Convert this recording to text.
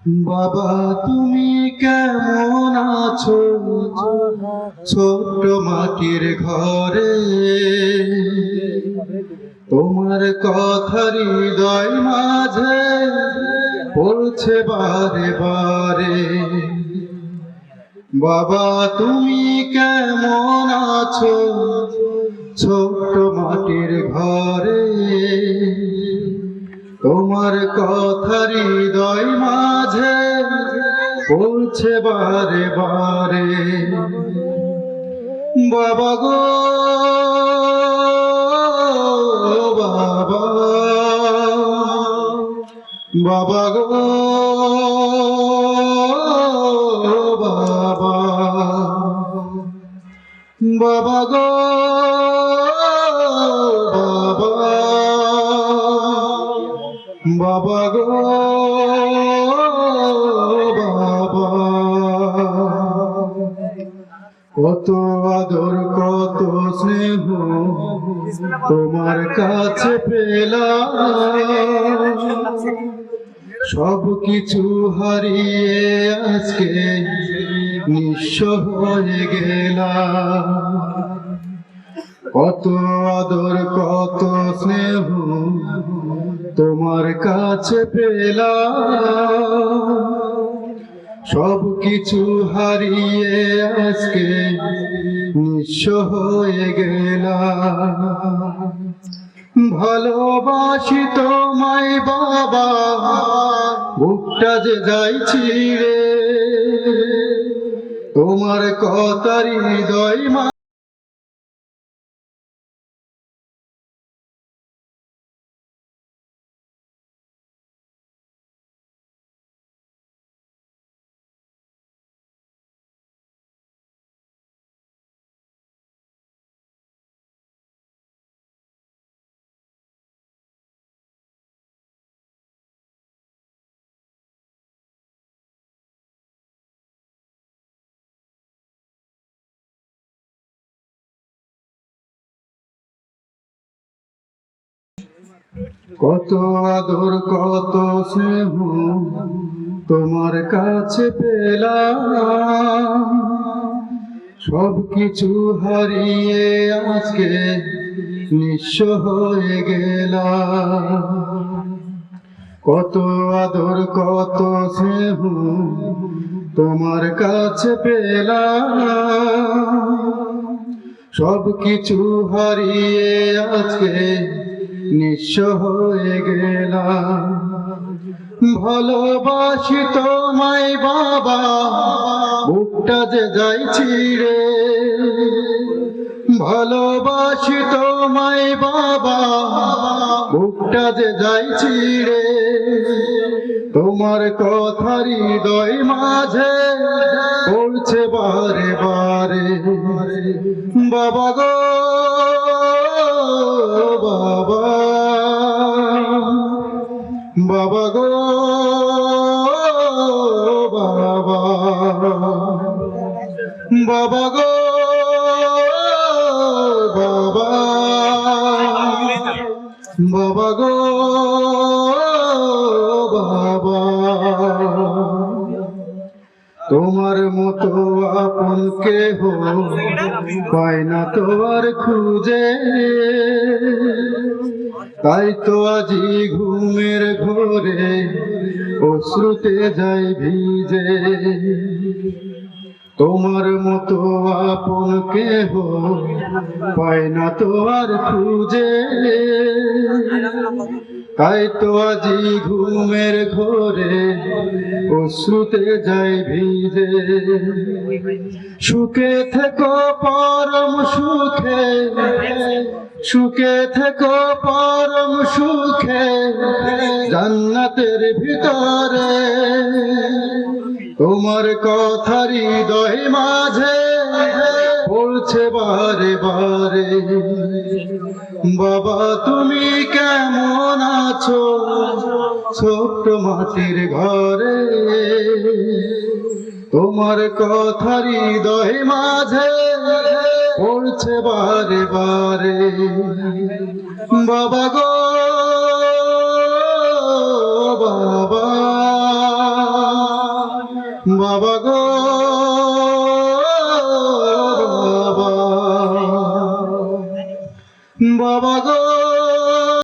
বাবা তুমি কেমন আছো ছোট্ট মাটির ঘরে? তোমার কথা হৃদয় মাঝে পড়ছে বারে বারে। বাবা তুমি কেমন আছো ছোট্ট মাটির ঘরে? তোমার কথা হৃদয় মাঝে পড়ছে বারে বারে। বাবা গো বাবা, বাবা গো বাবা, বাবা গো বাবা, বাবা গো বাবা। কত আদর কত স্নেহ তোমার কাছে পেলাম, সব কিছু হারিয়ে আজকে নিঃস্ব হয়ে গেলাম। কত আদর কত স্নেহ তোমার কাছে পেলাম, সব কিছু হারিয়ে আজকে নিঃস্ব হয়ে গেলাম। ভালোবাসি তোমায় বাবা, বুকটা যে যাই ছিঁড়ে, তোমার কথার হৃদয় কত আদর কত স্নেহ তোমার কাছে পেলাম, সব কিছু হারিয়ে আজকে নিঃস্ব হয়ে গেলাম। কত আদর কত স্নেহ তোমার কাছে পেলাম, সব কিছু হারিয়ে আজকে নিঃস্ব হয়ে গেলাম। ভালোবাসি তোমায় বাবা, বুকটা যে যাই ছিঁড়ে, ভালোবাসি তোমায় বাবা, বুকটা যে যাই ছিঁড়ে, তোমার কথা হৃদয় মাঝে পড়ছে বারে বারে। বাবা গো বাবা, বাবা গো বাবা, বাবা গো বাবা, বাবা গো বাবা। তোমার মতো আপন কেহ পায় না তো আর খুঁজে, তাই তো আজি ঘুমের ঘোরে অশ্রুতে যাই ভিজে। তোমার মতো আপন কেহ পায় না তো আর খুঁজে, তাই তো আজি ঘুমের ঘোরে অশ্রুতে যাই ভিজে। সুখে থেকো পরম সুখে, সুখে থেকো পরম সুখে জান্নাতের ভিতরে, তোমার কথা হৃদয় মাঝে পড়ছে বারে বারে। বাবা তুমি কেমন আছো ছোট্ট মাটির ঘরে? তোমার কথা হৃদয় মাঝে পড়ছে বারে বারে। বাবা গো বাবা, বাবা গো বাবা, বাবা গো